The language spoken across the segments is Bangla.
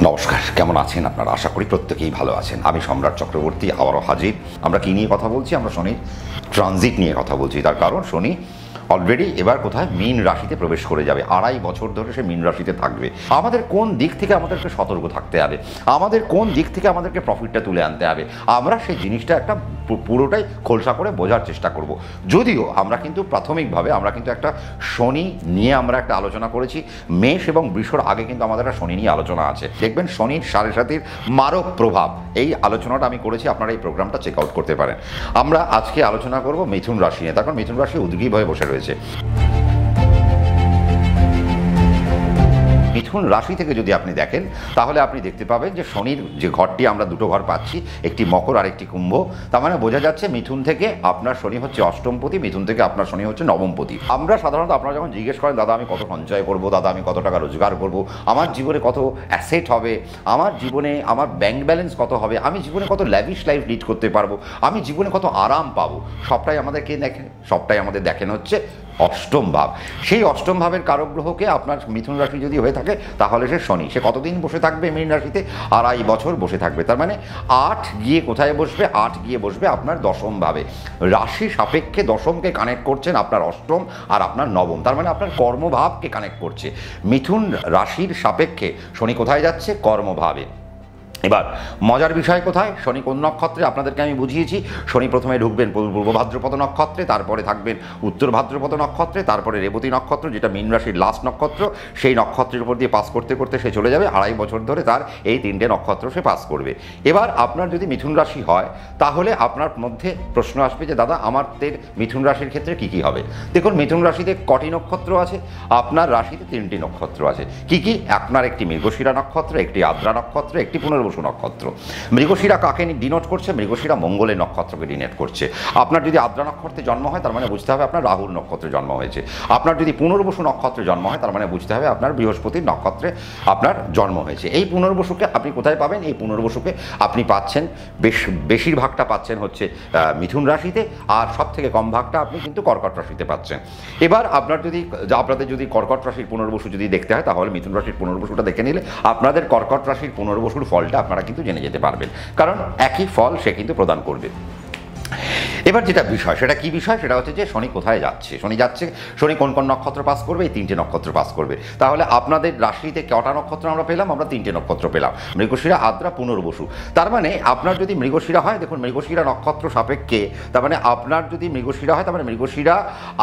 নমস্কার, কেমন আছেন আপনারা? আশা করি প্রত্যেকেই ভালো আছেন। আমি সম্রাট চক্রবর্তী আবারও হাজির। আমরা কী নিয়ে কথা বলছি? আমরা শনির ট্রানজিট নিয়ে কথা বলছি। তার কারণ শনি অলরেডি এবার কোথায় মীন রাশিতে প্রবেশ করে যাবে। 2.5 বছর ধরে সে মীন রাশিতে থাকবে। আমাদের কোন দিক থেকে আমাদেরকে সতর্ক থাকতে হবে, আমাদের কোন দিক থেকে আমাদেরকে প্রফিটটা তুলে আনতে হবে, আমরা সেই জিনিসটা একটা পুরোটাই খোলসা করে বোঝার চেষ্টা করব। যদিও আমরা কিন্তু প্রাথমিকভাবে আমরা কিন্তু একটা শনি নিয়ে আমরা একটা আলোচনা করেছি। মেষ এবং বৃষর আগে কিন্তু আমাদের একটা শনি নিয়ে আলোচনা আছে। দেখবেন শনির 7.5 মারক প্রভাব, এই আলোচনাটা আমি করেছি। আপনারা এই প্রোগ্রামটা চেক আউট করতে পারেন। আমরা আজকে আলোচনা করব মিথুন রাশি নিয়ে। তার কারণ মিথুন রাশি উদ্গ্রীব হয়ে বসে রয়েছে। মিথুন রাশি থেকে যদি আপনি দেখেন তাহলে আপনি দেখতে পাবেন যে শনির যে ঘরটি, আমরা দুটো ঘর পাচ্ছি, একটি মকর আর একটি কুম্ভ। তার মানে বোঝা যাচ্ছে মিথুন থেকে আপনার শনি হচ্ছে অষ্টমপতি, মিথুন থেকে আপনার শনি হচ্ছে নবমপতি। আমরা সাধারণত আপনারা যখন জিজ্ঞেস করেন দাদা আমি কত সঞ্চয় করব, দাদা আমি কত টাকা রোজগার করব, আমার জীবনে কত অ্যাসেট হবে, আমার জীবনে আমার ব্যাংক ব্যালেন্স কত হবে, আমি জীবনে কত ল্যাভিশ লাইফ লিড করতে পারবো, আমি জীবনে কত আরাম পাবো, সবটাই আমাদেরকে দেখেন, সবটাই আমাদের দেখেন হচ্ছে অষ্টম ভাব। সেই অষ্টম ভাবের কারক গ্রহকে আপনার মিথুন রাশি যদি হয়ে থাকে তাহলে সে শনি। সে কতদিন বসে থাকবে মীন রাশিতে? 2.5 বছর বসে থাকবে। তার মানে 8 গিয়ে কোথায় বসবে? 8 গিয়ে বসবে আপনার দশম ভাবে। রাশি সাপেক্ষে দশমকে কানেক্ট করছেন আপনার অষ্টম আর আপনার নবম। তার মানে আপনার কর্মভাবকে কানেক্ট করছে। মিথুন রাশির সাপেক্ষে শনি কোথায় যাচ্ছে? কর্মভাবে। এবার মজার বিষয় কোথায়? শনি কোন নক্ষত্রে আপনাদেরকে আমি বুঝিয়েছি। শনি প্রথমে ঢুকবেন পূর্ব ভাদ্রপদ নক্ষত্রে, তারপরে থাকবেন উত্তর ভাদ্রপদ নক্ষত্রে, তারপরে রেবতী নক্ষত্র যেটা মীন রাশির লাস্ট নক্ষত্র, সেই নক্ষত্রের উপর দিয়ে পাস করতে করতে সে চলে যাবে। 2.5 বছর ধরে তার এই 3টে নক্ষত্র সে পাস করবে। এবার আপনার যদি মিথুন রাশি হয় তাহলে আপনার মধ্যে প্রশ্ন আসবে যে দাদা আমাদের মিথুন রাশির ক্ষেত্রে কী কী হবে। দেখুন মিথুন রাশিতে কটি নক্ষত্র আছে? আপনার রাশিতে 3টি নক্ষত্র আছে। কি কি? আপনার একটি মৃগশিরা নক্ষত্র, একটি আদ্রা নক্ষত্র, একটি পুনর্বসু নক্ষত্র। মৃগশিরা কাকে ডিনোট করছে? মৃগশিরা মঙ্গলের নক্ষত্রকে ডিনোট করছে। আপনার যদি আদ্রা নক্ষত্রে জন্ম হয় তার মানে বুঝতে হবে আপনার রাহুর নক্ষত্রে জন্ম হয়েছে। আপনার যদি পুনর্বসু নক্ষত্রে জন্ম হয় তার মানে বুঝতে হবে আপনার বৃহস্পতির নক্ষত্রে আপনার জন্ম হয়েছে। এই পুনর্বসুকে আপনি কোথায় পাবেন? এই পুনর্বসুকে আপনি পাচ্ছেন বেশিরভাগটা পাচ্ছেন হচ্ছে মিথুন রাশিতে, আর সব থেকে কম ভাগটা আপনি কিন্তু কর্কট রাশিতে পাচ্ছেন। এবার আপনাদের যদি কর্কট রাশির পুনর্বসু যদি দেখতে হয় তাহলে মিথুন রাশির পুনর্বসুটা দেখে নিলে আপনাদের কর্কট রাশির পুনর্বসুর ফলটা আপনারা কিন্তু জেনে যেতে পারবেন, কারণ একই ফল সে কিন্তু প্রদান করবে। এবার যেটা বিষয়, সেটা কি বিষয়? সেটা হচ্ছে যে শনি কোথায় যাচ্ছে। শনি কোন কোন নক্ষত্র পাস করবে? এই 3টে নক্ষত্র পাস করবে। তাহলে আপনাদের রাশিতে কটা নক্ষত্র আমরা পেলাম? আমরা 3টে নক্ষত্র পেলাম, মৃগশিরা, আদ্রা, পুনর্বসু। তার মানে আপনার যদি মৃগশিরা হয়, দেখুন মৃগশিরা নক্ষত্র সাপেক্ষে, তার মানে আপনার যদি মৃগশিরা হয় তার মানে মৃগশিরা,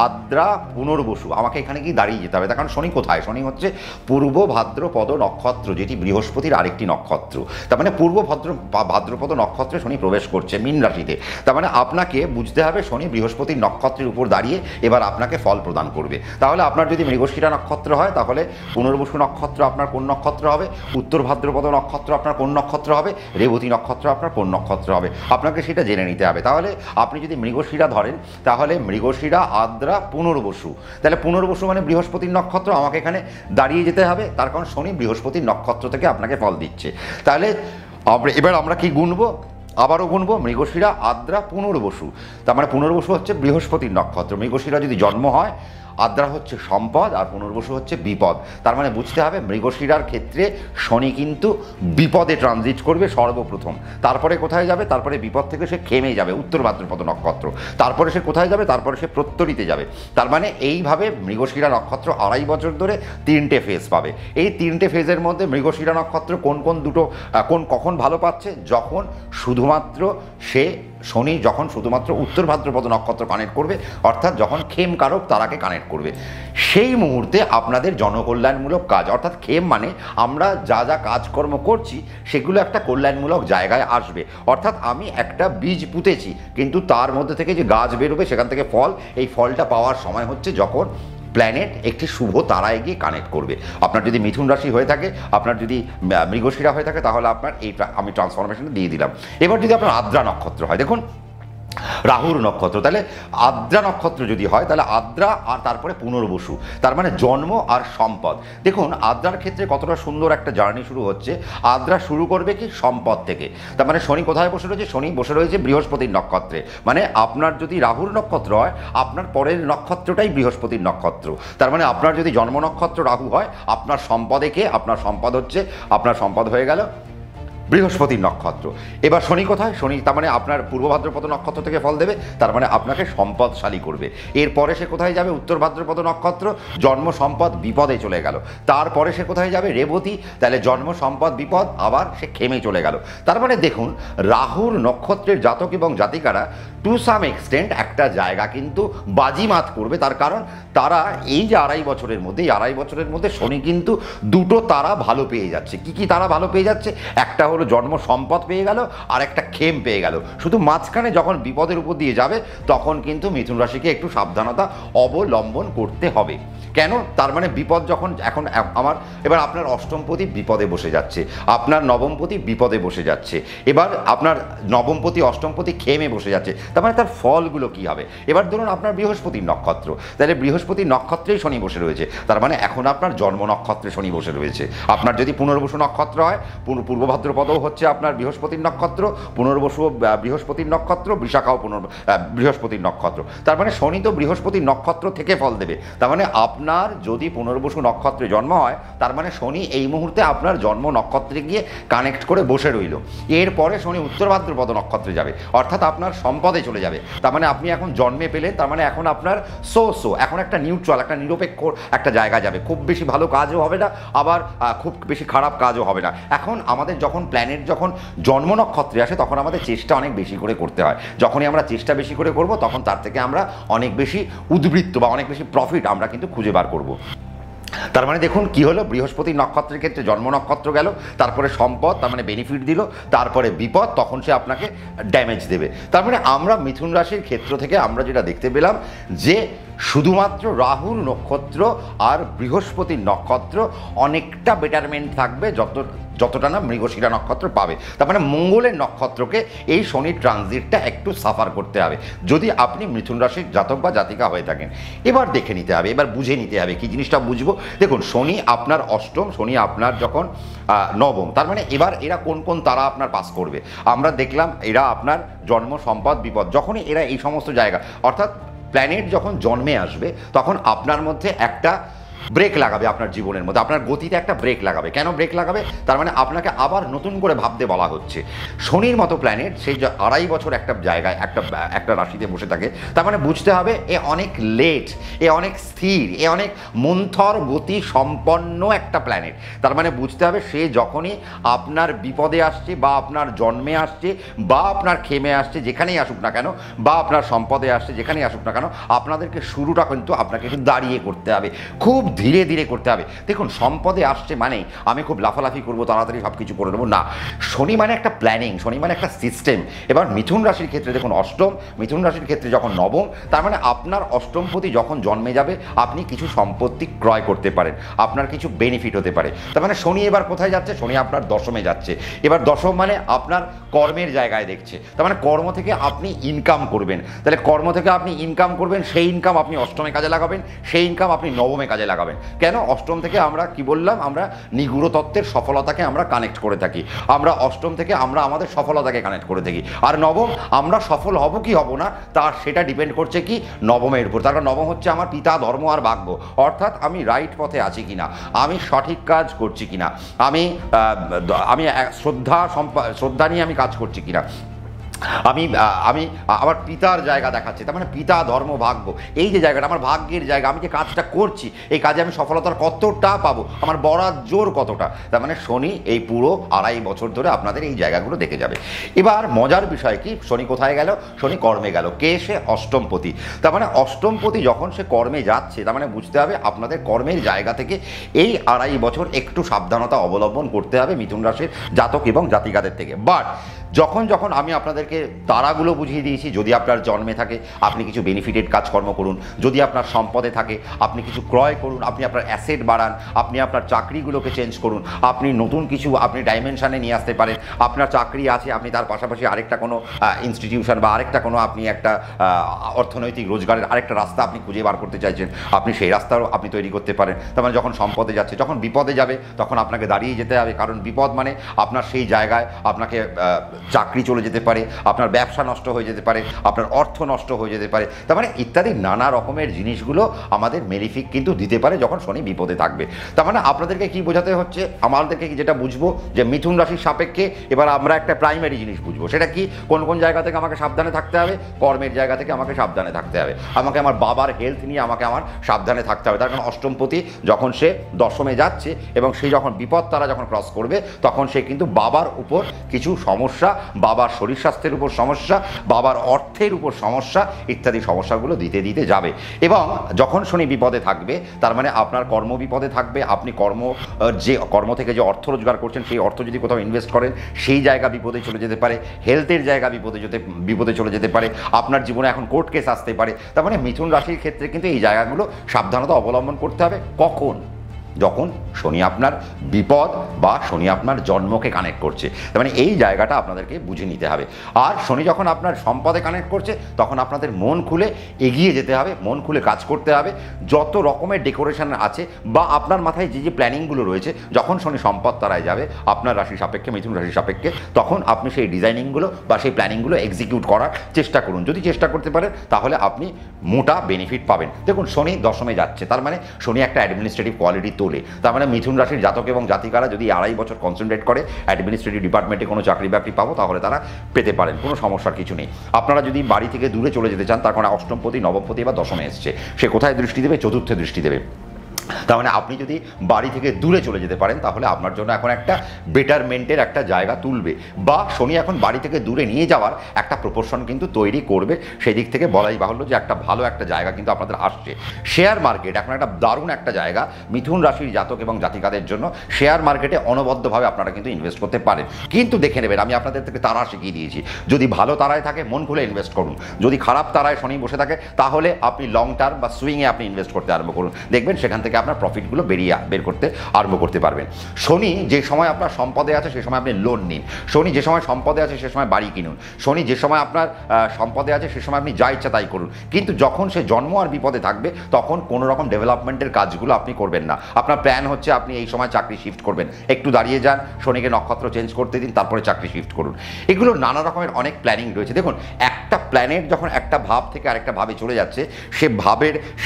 আদ্রা, পুনর্বসু, আমাকে এখানে কি দাঁড়িয়ে যেতে হবে। তার কারণ শনি কোথায়? শনি হচ্ছে পূর্ব ভাদ্রপদ নক্ষত্র, যেটি বৃহস্পতির আরেকটি নক্ষত্র। তার মানে পূর্ব ভাদ্রপদ নক্ষত্রে শনি প্রবেশ করছে মীন রাশিতে। তার মানে আপনাকে বুঝতে হবে শনি বৃহস্পতির নক্ষত্রের উপর দাঁড়িয়ে এবার আপনাকে ফল প্রদান করবে। তাহলে আপনার যদি মৃগশিরা নক্ষত্র হয় তাহলে পুনর্বসু নক্ষত্র আপনার কোন নক্ষত্র হবে? উত্তর ভাদ্রপদ নক্ষত্র আপনার কোন নক্ষত্র হবে? রেবতী নক্ষত্র আপনার কোন নক্ষত্র হবে? আপনাকে সেটা জেনে নিতে হবে। তাহলে আপনি যদি মৃগশিরা ধরেন তাহলে মৃগশিরা, আদ্রা, পুনর্বসু, তাহলে পুনর্বসু মানে বৃহস্পতির নক্ষত্র, আমাকে এখানে দাঁড়িয়ে যেতে হবে। তার কারণ শনি বৃহস্পতির নক্ষত্র থেকে আপনাকে ফল দিচ্ছে। তাহলে এবার আমরা কি গুনবো? আবারও গুনবো মৃগশিরা, আদ্রা, পুনর্বসু। তার মানে পুনর্বসু হচ্ছে বৃহস্পতির নক্ষত্র। মৃগশিরা যদি জন্ম হয়, আদ্রা হচ্ছে সম্পদ আর পুনর্বসু হচ্ছে বিপদ। তার মানে বুঝতে হবে মৃগশিরার ক্ষেত্রে শনি কিন্তু বিপদে ট্রানজিট করবে সর্বপ্রথম। তারপরে কোথায় যাবে? তারপরে বিপদ থেকে সে খেমে যাবে, উত্তর ভাদ্রপদ নক্ষত্র। তারপরে সে কোথায় যাবে? তারপরে সে প্রত্যরিতে যাবে। তার মানে এইভাবে মৃগশিরা নক্ষত্র 2.5 বছর ধরে 3টে ফেজ পাবে। এই 3টে ফেজের মধ্যে মৃগশিরা নক্ষত্র কখন ভালো পাচ্ছে? যখন শুধুমাত্র শুধুমাত্র উত্তর ভাদ্রপদ নক্ষত্র কানেক্ট করবে, অর্থাৎ যখন খেম কারক তারাকে কানেক্ট করবে, সেই মুহূর্তে আপনাদের জনকল্যাণমূলক কাজ, অর্থাৎ খেম মানে আমরা যা যা কাজকর্ম করছি সেগুলো একটা কল্যাণমূলক জায়গায় আসবে। অর্থাৎ আমি একটা বীজ পুঁতেছি কিন্তু তার মধ্যে থেকে যে গাছ বেরোবে, সেখান থেকে ফল, এই ফলটা পাওয়ার সময় হচ্ছে যখন প্ল্যানেট একটি শুভ তারায় গিয়ে কানেক্ট করবে। আপনার যদি মিথুন রাশি হয়ে থাকে, আপনার যদি মৃগশিরা হয়ে থাকে, তাহলে আপনার আমি ট্রান্সফরমেশনটা দিয়ে দিলাম। এবার যদি আপনার আদ্রা নক্ষত্র হয়, দেখুন রাহুর নক্ষত্র, তাহলে আদ্রা নক্ষত্র যদি হয় তাহলে আদ্রা আর তারপরে পুনর্বসু, তার মানে জন্ম আর সম্পদ। দেখুন আদ্রার ক্ষেত্রে কতটা সুন্দর একটা জার্নি শুরু হচ্ছে। আদ্রা শুরু করবে কি সম্পদ থেকে, তার মানে শনি কোথায় বসে রয়েছে, শনি বসে রয়েছে বৃহস্পতির নক্ষত্রে। মানে আপনার যদি রাহুর নক্ষত্র হয় আপনার পরের নক্ষত্রটাই বৃহস্পতির নক্ষত্র, তার মানে আপনার যদি জন্ম নক্ষত্র রাহু হয় আপনার সম্পদে কে, আপনার সম্পদ হচ্ছে, আপনার সম্পদ হয়ে গেল বৃহস্পতির নক্ষত্র। এবার শনি কোথায়, শনি তার মানে আপনার পূর্ব ভাদ্রপদ নক্ষত্র থেকে ফল দেবে, তার মানে আপনাকে সম্পদশালী করবে। এরপরে সে কোথায় যাবে, উত্তর ভাদ্রপদ নক্ষত্র, জন্ম সম্পদ বিপদে চলে গেল। তারপরে সে কোথায় যাবে, রেবতী, তাহলে জন্ম সম্পদ বিপদ, আবার সে খেমে চলে গেল। তার মানে দেখুন রাহুর নক্ষত্রের জাতক এবং জাতিকারা টু সাম এক্সটেন্ট একটা জায়গা কিন্তু বাজিমাত করবে, তার কারণ তারা এই যে আড়াই বছরের মধ্যে, এই আড়াই বছরের মধ্যে শনি কিন্তু দুটো তারা ভালো পেয়ে যাচ্ছে। কি কি তারা ভালো পেয়ে যাচ্ছে, একটা হলো জন্ম সম্পদ পেয়ে গেল আর একটা খেম পেয়ে গেল। শুধু মাঝখানে যখন বিপদের উপর দিয়ে যাবে তখন কিন্তু মিথুন রাশিকে একটু সাবধানতা অবলম্বন করতে হবে। কেন, তার মানে বিপদ যখন এখন আমার এবার আপনার অষ্টমপতি বিপদে বসে যাচ্ছে, আপনার নবমপতি বিপদে বসে যাচ্ছে, এবার আপনার নবমপতি অষ্টমপতি খেমে বসে যাচ্ছে, তার মানে তার ফলগুলো কি হবে। এবার ধরুন আপনার বৃহস্পতির নক্ষত্র, তাহলে বৃহস্পতির নক্ষত্রেই শনি বসে রয়েছে, তার মানে এখন আপনার জন্ম নক্ষত্রে শনি বসে রয়েছে। আপনার যদি পুনর্বসু নক্ষত্র হয়, পূর্ব ভাদ্রপদও হচ্ছে আপনার বৃহস্পতির নক্ষত্র, পুনর্বসু বৃহস্পতির নক্ষত্র, বিশাখাও বৃহস্পতির নক্ষত্র, তার মানে শনি তো বৃহস্পতির নক্ষত্র থেকে ফল দেবে। তার মানে আপনার যদি পুনর্বসু নক্ষত্রে জন্ম হয় তার মানে শনি এই মুহূর্তে আপনার জন্ম নক্ষত্রে গিয়ে কানেক্ট করে বসে রইল। এরপরে শনি উত্তর ভাদ্রপদ নক্ষত্রে যাবে, অর্থাৎ আপনার সম্পদে চলে যাবে। তার মানে আপনি এখন জন্মে পেলেন, তার মানে এখন আপনার এখন একটা নিউট্রাল, একটা নিরপেক্ষ একটা জায়গা যাবে। খুব বেশি ভালো কাজও হবে না, আবার খুব বেশি খারাপ কাজও হবে না। এখন আমাদের যখন প্ল্যানেট যখন জন্ম নক্ষত্রে আসে তখন আমাদের চেষ্টা অনেক বেশি করে করতে হয়। যখনই আমরা চেষ্টা বেশি করে করব তখন তার থেকে আমরা অনেক বেশি উদ্বৃত্ত বা অনেক বেশি প্রফিট আমরা কিন্তু খুঁজে বার করব। তার মানে দেখুন কি হলো, বৃহস্পতি নক্ষত্রের ক্ষেত্রে জন্ম নক্ষত্র গেল, তারপরে সম্পদ তার মানে বেনিফিট দিল, তারপরে বিপদ তখন সে আপনাকে ড্যামেজ দেবে। তার মানে আমরা মিথুন রাশির ক্ষেত্র থেকে আমরা যেটা দেখতে পেলাম যে শুধুমাত্র রাহুর নক্ষত্র আর বৃহস্পতির নক্ষত্র অনেকটা বেটারমেন্ট থাকবে যতটা না মৃগশিরা নক্ষত্র পাবে। তার মানে মঙ্গলের নক্ষত্রকে এই শনির ট্রানজিটটা একটু সাফার করতে হবে যদি আপনি মিথুন রাশির জাতক বা জাতিকা হয়ে থাকেন। এবার দেখে নিতে হবে, এবার বুঝে নিতে হবে, কি জিনিসটা বুঝবো। দেখুন শনি আপনার অষ্টম, শনি আপনার যখন নবম, তার মানে এবার এরা কোন কোন তারা আপনার পাস করবে আমরা দেখলাম। এরা আপনার জন্ম সম্পদ বিপদ, যখনই এরা এই সমস্ত জায়গা অর্থাৎ প্ল্যানেট যখন জন্মে আসবে তখন আপনার মধ্যে একটা ব্রেক লাগাবে, আপনার জীবনের মধ্যে আপনার গতিতে একটা ব্রেক লাগাবে। কেন ব্রেক লাগাবে, তার মানে আপনাকে আবার নতুন করে ভাবতে বলা হচ্ছে। শনির মতো প্ল্যানেট সেই আড়াই বছর একটা জায়গায় একটা রাশিতে বসে থাকে, তার মানে বুঝতে হবে এ অনেক লেট, এ অনেক স্থির, এ অনেক মন্থর গতি সম্পন্ন একটা প্ল্যানেট। তার মানে বুঝতে হবে সে যখনই আপনার বিপদে আসছে বা আপনার জন্মে আসছে বা আপনার খেমে আসছে, যেখানেই আসুক না কেন, বা আপনার সম্পদে আসছে যেখানেই আসুক না কেন, আপনাদেরকে শুরুটা কিন্তু আপনাকে একটু দাঁড়িয়ে করতে হবে, খুব ধীরে ধীরে করতে হবে। দেখুন সম্পদে আসছে মানে আমি খুব লাফালাফি করবো, তাড়াতাড়ি সব কিছু করে নেবো না। শনি মানে একটা প্ল্যানিং, শনি মানে একটা সিস্টেম। এবার মিথুন রাশির ক্ষেত্রে দেখুন অষ্টম, মিথুন রাশির ক্ষেত্রে যখন নবম, তার মানে আপনার অষ্টমপতি যখন জন্মে যাবে আপনি কিছু সম্পত্তি ক্রয় করতে পারেন, আপনার কিছু বেনিফিট হতে পারে। তার মানে শনি এবার কোথায় যাচ্ছে, শনি আপনার দশমে যাচ্ছে। এবার দশম মানে আপনার কর্মের জায়গায় দেখছে, তার মানে কর্ম থেকে আপনি ইনকাম করবেন। তাহলে কর্ম থেকে আপনি ইনকাম করবেন, সেই ইনকাম আপনি অষ্টমে কাজে লাগাবেন, সেই ইনকাম আপনি নবমে কাজে লাগাবেন। কেন, অষ্টম থেকে আমরা কি বললাম, আমরা নিগূঢ় তত্ত্বের সফলতাকে আমরা কানেক্ট করে থাকি, আমরা অষ্টম থেকে আমরা আমাদের সফলতাকে কানেক্ট করে থাকি। আর নবম আমরা সফল হব কি হব না তার সেটা ডিপেন্ড করছে কি নবমের উপর। তার নবম হচ্ছে আমার পিতা, ধর্ম আর ভাগ্য, অর্থাৎ আমি রাইট পথে আছি কিনা, আমি সঠিক কাজ করছি কিনা, আমি শ্রদ্ধা নিয়ে আমি কাজ করছি কিনা, আমি আমার পিতার জায়গা দেখাচ্ছি। তার মানে পিতা, ধর্ম, ভাগ্য, এই যে জায়গাটা আমার ভাগ্যের জায়গা, আমি যে কাজটা করছি এই কাজে আমি সফলতার কতটা পাবো, আমার বরাত জোর কতটা। তার মানে শনি এই পুরো আড়াই বছর ধরে আপনাদের এই জায়গাগুলো দেখে যাবে। এবার মজার বিষয় কি, শনি কোথায় গেল, শনি কর্মে গেল। কে সে, অষ্টমপতি। তার মানে অষ্টমপতি যখন সে কর্মে যাচ্ছে তার মানে বুঝতে হবে আপনাদের কর্মের জায়গা থেকে এই আড়াই বছর একটু সাবধানতা অবলম্বন করতে হবে মিথুন রাশির জাতক এবং জাতিকাদের থেকে। বাট যখন যখন আমি আপনাদেরকে তারাগুলো বুঝিয়ে দিয়েছি, যদি আপনার জন্মে থাকে আপনি কিছু বেনিফিটেড কাজকর্ম করুন, যদি আপনার সম্পদে থাকে আপনি কিছু ক্রয় করুন, আপনি আপনার অ্যাসেট বাড়ান, আপনি আপনার চাকরিগুলোকে চেঞ্জ করুন, আপনি নতুন কিছু আপনি ডাইমেনশানে নিয়ে আসতে পারেন। আপনার চাকরি আছে, আপনি তার পাশাপাশি আরেকটা কোনো ইনস্টিটিউশন বা আরেকটা কোনো আপনি একটা অর্থনৈতিক রোজগারের আরেকটা রাস্তা আপনি খুঁজে বার করতে চাইছেন, আপনি সেই রাস্তাও আপনি তৈরি করতে পারেন। তার মানে যখন সম্পদে যাচ্ছে, যখন বিপদে যাবে তখন আপনাকে দাঁড়িয়ে যেতে হবে, কারণ বিপদ মানে আপনার সেই জায়গায় আপনাকে চাকরি চলে যেতে পারে, আপনার ব্যবসা নষ্ট হয়ে যেতে পারে, আপনার অর্থ নষ্ট হয়ে যেতে পারে, তার মানে ইত্যাদি নানা রকমের জিনিসগুলো আমাদের মেলিফিক কিন্তু দিতে পারে যখন শনি বিপদে থাকবে। তার মানে আপনাদেরকে কি বোঝাতে হচ্ছে, আমাদেরকে যেটা বুঝবো যে মিথুন রাশির সাপেক্ষে এবার আমরা একটা প্রাইমারি জিনিস বুঝবো, সেটা কি কোন কোন জায়গা থেকে আমাকে সাবধানে থাকতে হবে। কর্মের জায়গা থেকে আমাকে সাবধানে থাকতে হবে, আমাকে আমার বাবার হেলথ নিয়ে আমাকে আমার সাবধানে থাকতে হবে। তার কারণ অষ্টমপতি যখন সে দশমে যাচ্ছে এবং সে যখন বিপদ তারা যখন ক্রস করবে তখন সে কিন্তু বাবার উপর কিছু সমস্যা, বাবার শরীর স্বাস্থ্যের উপর সমস্যা, বাবার অর্থের উপর সমস্যা ইত্যাদি সমস্যাগুলো দিতে দিতে যাবে। এবং যখন শনি বিপদে থাকবে তার মানে আপনার কর্ম বিপদে থাকবে, আপনি কর্ম থেকে যে অর্থ রোজগার করছেন সেই অর্থ যদি কোথাও ইনভেস্ট করেন সেই জায়গা বিপদে চলে যেতে পারে, হেলথের জায়গা বিপদে চলে যেতে পারে, আপনার জীবনে এখন কোর্ট কেস আসতে পারে। তার মানে মিথুন রাশির ক্ষেত্রে কিন্তু এই জায়গাগুলো সাবধানতা অবলম্বন করতে হবে। কখন? যখন শনি আপনার বিপদ বা শনি আপনার জন্মকে কানেক্ট করছে, তার মানে এই জায়গাটা আপনাদেরকে বুঝে নিতে হবে। আর শনি যখন আপনার সম্পদে কানেক্ট করছে তখন আপনাদের মন খুলে এগিয়ে যেতে হবে, মন খুলে কাজ করতে হবে। যত রকমের ডেকোরেশন আছে বা আপনার মাথায় যে যে প্ল্যানিংগুলো রয়েছে, যখন শনি সম্পদ তারায় যাবে আপনার রাশি সাপেক্ষে, মিথুন রাশি সাপেক্ষে, তখন আপনি সেই ডিজাইনিংগুলো বা সেই প্ল্যানিংগুলো এক্সিকিউট করার চেষ্টা করুন। যদি চেষ্টা করতে পারেন তাহলে আপনি মোটা বেনিফিট পাবেন। দেখুন শনি দশমে যাচ্ছে, তার মানে শনি একটা অ্যাডমিনিস্ট্রেটিভ কোয়ালিটি তোলে। তার মানে মিথুন রাশির জাতক এবং জাতিকারা যদি 2.5 বছর কনসেন্ট্রেট করে অ্যাডমিনিস্ট্রেটিভ ডিপার্টমেন্টে কোনো চাকরি বাকরি পাবো তাহলে তারা পেতে পারেন, কোনো সমস্যার কিছু নেই। আপনারা যদি বাড়ি থেকে দূরে চলে যেতে চান, তার কারণে অষ্টমপতি নবমপতি বা দশমে এসছে, সে কোথায় দৃষ্টি দেবে? চতুর্থে দৃষ্টি দেবে। তার মানে আপনি যদি বাড়ি থেকে দূরে চলে যেতে পারেন তাহলে আপনার জন্য এখন একটা বেটারমেন্টের একটা জায়গা তুলবে, বা শনি এখন বাড়ি থেকে দূরে নিয়ে যাওয়ার একটা প্রপোর্শন কিন্তু তৈরি করবে। সেই দিক থেকে বলাই বাহুল্য যে একটা ভালো একটা জায়গা কিন্তু আপনাদের আসছে। শেয়ার মার্কেট এখন একটা দারুণ একটা জায়গা মিথুন রাশির জাতক এবং জাতিকাদের জন্য। শেয়ার মার্কেটে অনবদ্যভাবে আপনারা কিন্তু ইনভেস্ট করতে পারেন, কিন্তু দেখে নেবেন আমি আপনাদের থেকে তারা শিখিয়ে দিয়েছি। যদি ভালো তারায় থাকে মন খুলে ইনভেস্ট করুন, যদি খারাপ তারায় শনি বসে থাকে তাহলে আপনি লং টার্ম বা সুইংয়ে আপনি ইনভেস্ট করতে আরম্ভ করুন, দেখবেন সেখান থেকে আপনার প্রফিটগুলো বের করতে আরম্ভ করতে পারবেন। শনি যে সময় আপনার সম্পদে আছে সে সময় আপনি লোন নিন, শনি যে সময় সম্পদে আছে সে সময় বাড়ি কিনুন, শনি যে সময় আপনার সম্পদে আছে সে সময় আপনি যা ইচ্ছা তাই করুন। কিন্তু যখন সে জন্ম আর বিপদে থাকবে তখন কোনো রকম ডেভেলপমেন্টের কাজগুলো আপনি করবেন না। আপনার প্ল্যান হচ্ছে আপনি এই সময় চাকরি শিফট করবেন, একটু দাঁড়িয়ে যান, শনিকে নক্ষত্র চেঞ্জ করতে দিন, তারপরে চাকরি শিফট করুন। এগুলো নানা রকমের অনেক প্ল্যানিং রয়েছে। দেখুন একটা প্ল্যানেট যখন একটা ভাব থেকে আরেকটা ভাবে চলে যাচ্ছে,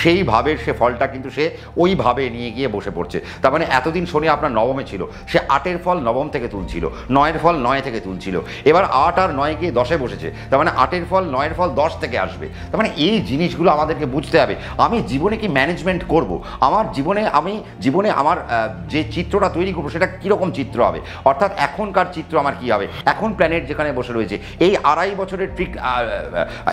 সেই ভাবের সে ফলটা কিন্তু সে ওইভাবে নিয়ে গিয়ে বসে পড়ছে। তার মানে এতদিন শনি আপনার নবমে ছিল, সে 8-এর ফল নবম থেকে তুলছিল, 9-এর ফল 9 থেকে তুলছিল, এবার 8 আর 9 গিয়ে 10-এ বসেছে, তার মানে 8-এর ফল 9-এর ফল 10 থেকে আসবে। তার মানে এই জিনিসগুলো আমাদেরকে বুঝতে হবে। আমি জীবনে কি ম্যানেজমেন্ট করব, আমার জীবনে আমার যে চিত্রটা তৈরি করবো সেটা কীরকম চিত্র হবে, অর্থাৎ এখনকার চিত্র আমার কী হবে, এখন প্ল্যানেট যেখানে বসে রয়েছে এই 2.5 বছরের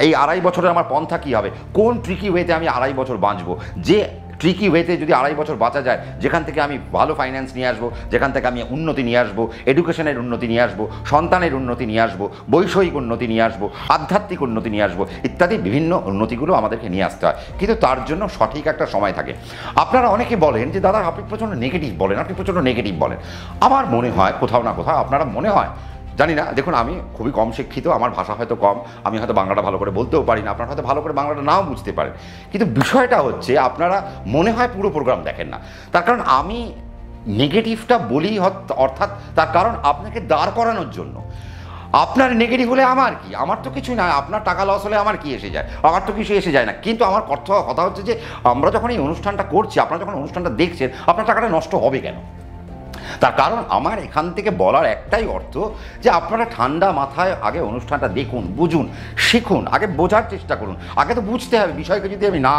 এই 2.5 বছরের আমার পন্থা কী হবে, কোন ট্রিকি ওয়েতে আমি 2.5 বছর বাঁচবো, যে ট্রিকি ওয়েতে যদি 2.5 বছর বাঁচা যায়, যেখান থেকে আমি ভালো ফাইন্যান্স নিয়ে আসবো, যেখান থেকে আমি উন্নতি নিয়ে আসবো, এডুকেশনের উন্নতি নিয়ে আসবো, সন্তানের উন্নতি নিয়ে আসবো, বৈষয়িক উন্নতি নিয়ে আসবো, আধ্যাত্মিক উন্নতি নিয়ে আসবো, ইত্যাদি বিভিন্ন উন্নতিগুলো আমাদেরকে নিয়ে আসতে হয়। কিন্তু তার জন্য সঠিক একটা সময় থাকে। আপনারা অনেকে বলেন যে দাদা আপনি প্রচণ্ড নেগেটিভ বলেন, আমার মনে হয় কোথাও না কোথাও আপনারা মনে হয়, জানি না, দেখুন আমি খুবই কম শিক্ষিত, আমার ভাষা হয়তো কম, আমি হয়তো বাংলাটা ভালো করে বলতেও পারি না, আপনারা হয়তো ভালো করে বাংলাটা নাও বুঝতে পারেন, কিন্তু বিষয়টা হচ্ছে আপনারা মনে হয় পুরো প্রোগ্রাম দেখেন না। তার কারণ আমি নেগেটিভটা বলি, অর্থাৎ তার কারণ আপনাকে দাঁড় করানোর জন্য। আপনার নেগেটিভ হলে আমার কি, আমার তো কিছু না, আপনার টাকা লস হলে আমার কি এসে যায়, আমার তো কিছু এসে যায় না। কিন্তু আমার কথা হচ্ছে যে আমরা যখন এই অনুষ্ঠানটা করছি, আপনারা যখন অনুষ্ঠানটা দেখছেন, আপনার টাকাটা নষ্ট হবে কেন? তার কারণ আমার এখান থেকে বলার একটাই অর্থ যে আপনারা ঠান্ডা মাথায় আগে অনুষ্ঠানটা দেখুন, বুঝুন, শিখুন, আগে বোঝার চেষ্টা করুন। আগে তো বুঝতে হবে বিষয়কে। যদি আমি না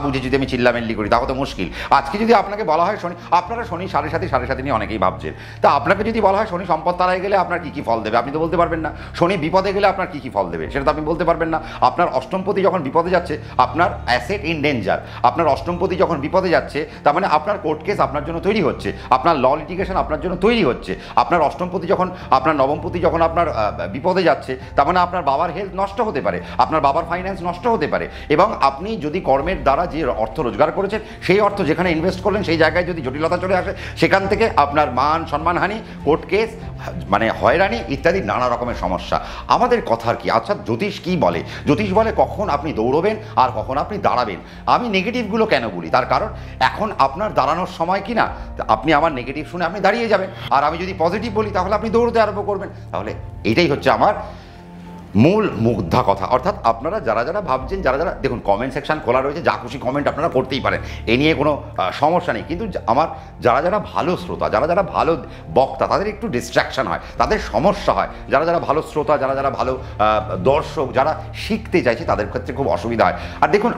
বুঝি যদি আমি চিল্লামেল্লি করি তাহলে তো মুশকিল। আজকে যদি আপনাকে বলা হয় শনি, আপনারা শনি 7.5 নিয়ে অনেকেই ভাবছেন, তা আপনাকে যদি বলা হয় শনি সম্পদ তারায় গেলে আপনার কী কী ফল দেবে, আপনি তো বলতে পারবেন না। শনি বিপদে গেলে আপনার কী কী ফল দেবে সেটা তো আপনি বলতে পারবেন না। আপনার অষ্টমপতি যখন বিপদে যাচ্ছে, আপনার অ্যাসেট ইন ডেঞ্জার, আপনার অষ্টমপতি যখন বিপদে যাচ্ছে, তার মানে আপনার কোর্ট কেস আপনার জন্য তৈরি হচ্ছে, আপনার ল কমপ্লিকেশন আপনার জন্য তৈরি হচ্ছে। আপনার অষ্টমপতি যখন, আপনার নবমপতি যখন আপনার বিপদে যাচ্ছে, তার মানে আপনার বাবার হেলথ নষ্ট হতে পারে, আপনার বাবার ফাইন্যান্স নষ্ট হতে পারে। এবং আপনি যদি কর্মের দ্বারা যে অর্থ রোজগার করেছেন, সেই অর্থ যেখানে ইনভেস্ট করলেন সেই জায়গায় যদি জটিলতা চলে আসে, সেখান থেকে আপনার মান সম্মানহানি, কোর্ট কেস, মানে হয়রানি ইত্যাদি নানা রকমের সমস্যা। আমাদের কথার কি? আচ্ছা, জ্যোতিষ কি বলে? জ্যোতিষ বলে কখন আপনি দৌড়বেন আর কখন আপনি দাঁড়াবেন। আমি নেগেটিভগুলো কেন বলি? তার কারণ এখন আপনার দাঁড়ানোর সময় কি না, আপনি আমার নেগেটিভ শুনে আপনি দাঁড়িয়ে যাবেন, আর আমি যদি পজিটিভ বলি তাহলে আপনি দৌড়তে আরম্ভ করবেন। তাহলে এটাই হচ্ছে আমার মূল মুগ্ধা কথা। অর্থাৎ আপনারা যারা যারা ভাবছেন, যারা যারা, দেখুন কমেন্ট সেকশন খোলা রয়েছে, যা খুশি কমেন্ট আপনারা করতেই পারেন, এ নিয়ে কোনো সমস্যা নেই। কিন্তু আমার যারা যারা ভালো শ্রোতা, যারা যারা ভালো বক্তা, তাদের একটু ডিস্ট্র্যাকশন হয়, তাদের সমস্যা হয়। যারা যারা ভালো শ্রোতা, যারা যারা ভালো দর্শক, যারা শিখতে চাইছে, তাদের ক্ষেত্রে খুব অসুবিধা হয়। আর দেখুন,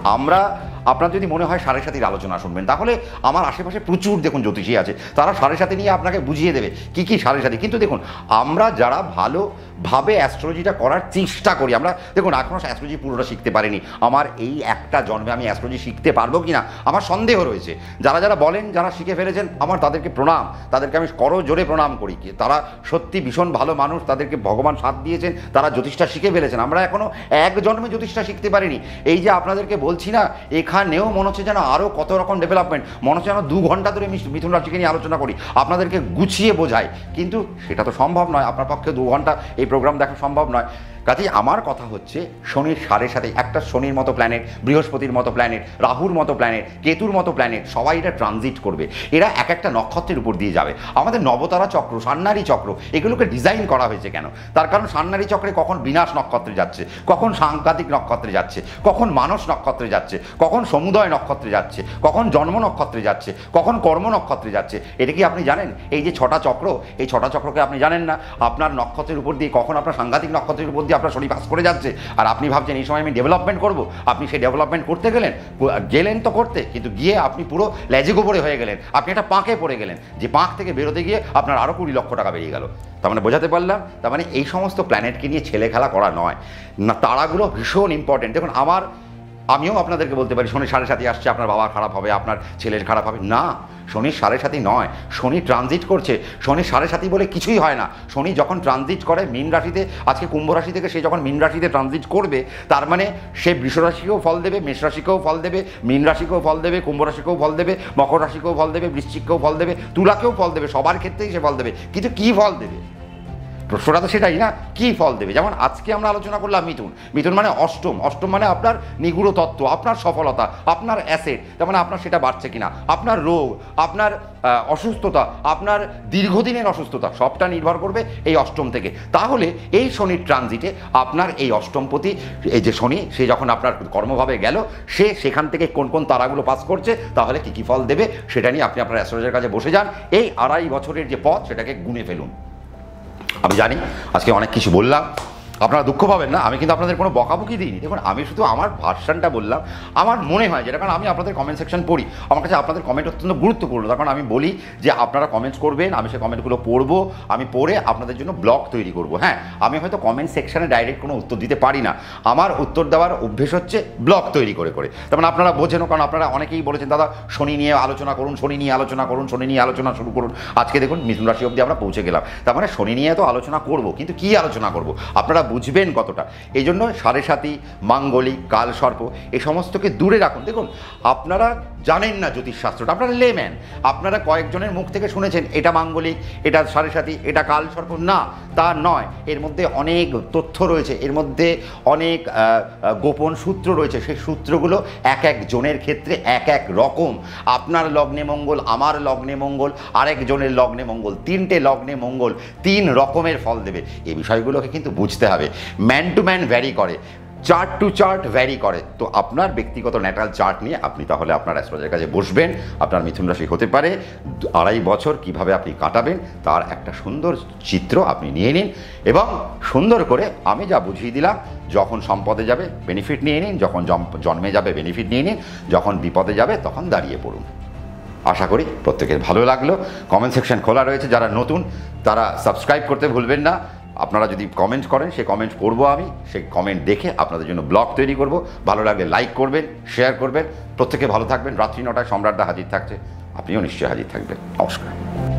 আপনার যদি মনে হয় 7.5 আলোচনা শুনবেন, তাহলে আমার আশেপাশে প্রচুর দেখুন জ্যোতিষী আছে, তারা 7.5 নিয়ে আপনাকে বুঝিয়ে দেবে কী কী 7.5। কিন্তু দেখুন, আমরা যারা ভালোভাবে অ্যাস্ট্রোলজিটা করার চেষ্টা করি, আমরা দেখুন এখনও অ্যাস্ট্রোলজি পুরোটা শিখতে পারিনি। আমার এই একটা জন্মে আমি অ্যাস্ট্রোলজি শিখতে পারবো কি না আমার সন্দেহ রয়েছে। যারা যারা বলেন, যারা শিখে ফেলেছেন, আমার তাদেরকে প্রণাম, তাদেরকে আমি করজোড়ে প্রণাম করি। তারা সত্যি ভীষণ ভালো মানুষ, তাদেরকে ভগবান সাথ দিয়েছেন, তারা জ্যোতিষটা শিখে ফেলেছেন। আমরা এখনও এক জন্মে জ্যোতিষটা শিখতে পারিনি। এই যে আপনাদেরকে বলছি না, এখানেও মনে হচ্ছে যেন আরও কত রকম ডেভেলপমেন্ট, মনে হচ্ছে যেন 2 ঘন্টা ধরে মিথুন রাশিকে নিয়ে আলোচনা করি, আপনাদেরকে গুছিয়ে বোঝাই, কিন্তু সেটা তো সম্ভব নয়। আপনার পক্ষে 2 ঘন্টা এই প্রোগ্রাম দেখা সম্ভব নয়। কাজেই আমার কথা হচ্ছে, শনির 7.5, একটা শনির মতো প্ল্যানেট, বৃহস্পতির মতো প্ল্যানেট, রাহুর মতো প্ল্যানেট, কেতুর মতো প্ল্যানেট, সবাই এটা ট্রানজিট করবে। এরা এক একটা নক্ষত্রের উপর দিয়ে যাবে। আমাদের নবতারা চক্র, সান্নারী চক্র, এগুলোকে ডিজাইন করা হয়েছে কেন? তার কারণ সান্নারী চক্রে কখন বিনাশ নক্ষত্রে যাচ্ছে, কখন সাংঘাতিক নক্ষত্রে যাচ্ছে, কখন মানস নক্ষত্রে যাচ্ছে, কখন সমুদয় নক্ষত্রে যাচ্ছে, কখন জন্ম নক্ষত্রে যাচ্ছে, কখন কর্ম নক্ষত্রে যাচ্ছে। এটা কি আপনি জানেন? এই যে 6টা চক্র, এই 6টা চক্রকে আপনি জানেন না? আপনার নক্ষত্রের উপর দিয়ে কখন আপনার সাংঘাতিক নক্ষত্রের উপর দিয়ে আপনার শনি পাস করে যাচ্ছে, আর আপনি ভাবছেন এই সময় আমি ডেভেলপমেন্ট করব। আপনি সেই ডেভেলপমেন্ট করতে গেলেন তো করতে, কিন্তু গিয়ে আপনি পুরো লেজে গোবরে হয়ে গেলেন, আপনি একটা পাঁকে পড়ে গেলেন, যে পাঁক থেকে বেরোতে গিয়ে আপনার আরও 20 লক্ষ টাকা বেরিয়ে গেল। তার মানে বোঝাতে পারলাম, তার মানে এই সমস্ত প্ল্যানেটকে নিয়ে ছেলে খেলা করা নয় না, তারাগুলো ভীষণ ইম্পর্টেন্ট। দেখুন, আমিও আপনাদেরকে বলতে পারি শনি 7.5 আসছে, আপনার বাবা খারাপ হবে, আপনার ছেলের খারাপ হবে না। শনি 7.5 নয়, শনি ট্রানজিট করছে। শনি 7.5 বলে কিছুই হয় না। শনি যখন ট্রানজিট করে মীন রাশিতে, আজকে কুম্ভ রাশি থেকে সে যখন মীন রাশিতে ট্রানজিট করবে, তার মানে সে বৃষ রাশিকেও ফল দেবে, মেষ রাশিকেও ফল দেবে, মীন রাশিকেও ফল দেবে, কুম্ভ রাশিকেও ফল দেবে, মকর রাশিকেও ফল দেবে, বৃশ্চিককেও ফল দেবে, তুলাকেও ফল দেবে, সবার ক্ষেত্রেই সে ফল দেবে। কিন্তু কী ফল দেবে? প্রশ্নটা তো সেটাই না, কী ফল দেবে? যেমন আজকে আমরা আলোচনা করলাম মিথুন মানে অষ্টম মানে আপনার নিগুড় তত্ত্ব, আপনার সফলতা, আপনার অ্যাসেট, তার মানে আপনার সেটা বাড়ছে কিনা, আপনার রোগ, আপনার অসুস্থতা, আপনার দীর্ঘদিনের অসুস্থতা, সবটা নির্ভর করবে এই অষ্টম থেকে। তাহলে এই শনির ট্রানজিটে আপনার এই অষ্টমপতি, এই যে শনি, সে যখন আপনার কর্মভাবে গেল, সে সেখান থেকে কোন কোন তারাগুলো পাস করছে, তাহলে কী কী ফল দেবে, সেটা নিয়ে আপনি আপনার অ্যাস্ট্রোলজারের কাছে বসে যান। এই 2.5 বছরের যে পথ, সেটাকে গুনে ফেলুন। আমি জানি আজকে অনেক কিছু বললাম, আপনারা দুঃখ পাবেন না, আমি কিন্তু আপনাদের কোনো বকাবকি দিইনি। দেখুন, আমি শুধু আমার ভার্সানটা বললাম, আমার মনে হয় যেটা, কারণ আমি আপনাদের কমেন্ট সেকশন পড়ি, আমার কাছে আপনাদের কমেন্ট অত্যন্ত গুরুত্বপূর্ণ। তখন আমি বলি যে আপনারা কমেন্টস করবেন, আমি সেই কমেন্টগুলো পড়বো, আমি পড়ে আপনাদের জন্য ব্লগ তৈরি করব। হ্যাঁ, আমি হয়তো কমেন্ট সেকশনে ডাইরেক্ট কোনো উত্তর দিতে পারি না, আমার উত্তর দেওয়ার অভ্যেস হচ্ছে ব্লগ তৈরি করে। তার মানে আপনারা বোঝেন, কারণ আপনারা অনেকেই বলেছেন দাদা শনি নিয়ে আলোচনা করুন, শনি নিয়ে আলোচনা করুন, শনি নিয়ে আলোচনা শুরু করুন। আজকে দেখুন মিথুন রাশি অবধি আমরা পৌঁছে গেলাম। তার মানে শনি নিয়ে তো আলোচনা করব, কিন্তু কী আলোচনা করব আপনারা বুঝবেন কতটা। এই জন্য 7.5, মাঙ্গলিক, কাল সর্প, এই সমস্তকে দূরে রাখুন। দেখুন, আপনারা জানেন না জ্যোতিষশাস্ত্রটা, আপনারা লেম্যান, আপনারা কয়েকজনের মুখ থেকে শুনেছেন এটা মাঙ্গলিক, এটা 7.5, এটা কাল সর্প। না, তা নয়। এর মধ্যে অনেক তথ্য রয়েছে, এর মধ্যে অনেক গোপন সূত্র রয়েছে। সেই সূত্রগুলো এক এক জনের ক্ষেত্রে এক এক রকম। আপনার লগ্নে মঙ্গল, আমার লগ্নে মঙ্গল, আরেকজনের লগ্নে মঙ্গল, 3টে লগ্নে মঙ্গল 3 রকমের ফল দেবে। এই বিষয়গুলোকে কিন্তু বুঝতে হবে। ম্যান টু ম্যান ভ্যারি করে, চার্ট টু চার্ট ভ্যারি করে। তো আপনার ব্যক্তিগত ন্যাটাল চার্ট নিয়ে আপনি তাহলে আপনার অ্যাস্ট্রোলজারের কাছে বসবেন। আপনার মিথুন রাশি হতে পারে, 2.5 বছর কিভাবে আপনি কাটাবেন তার একটা সুন্দর চিত্র আপনি নিয়ে নিন, এবং সুন্দর করে আমি যা বুঝিয়ে দিলাম, যখন সম্পদে যাবে বেনিফিট নিয়ে নিন, যখন জন্মে যাবে বেনিফিট নিয়ে নিন, যখন বিপদে যাবে তখন দাঁড়িয়ে পড়ুন। আশা করি প্রত্যেকের ভালো লাগলো। কমেন্ট সেকশন খোলা রয়েছে, যারা নতুন তারা সাবস্ক্রাইব করতে ভুলবেন না। আপনারা যদি কমেন্ট করেন, সেই কমেন্ট পড়বো আমি, সেই কমেন্ট দেখে আপনাদের জন্য ব্লগ তৈরি করব। ভালো লাগলে লাইক করবেন, শেয়ার করবেন। প্রত্যেকে ভালো থাকবেন। রাত্রি 9টায় সম্রাটদা হাজির থাকছে, আপনিও নিশ্চয়ই হাজির থাকবেন। নমস্কার।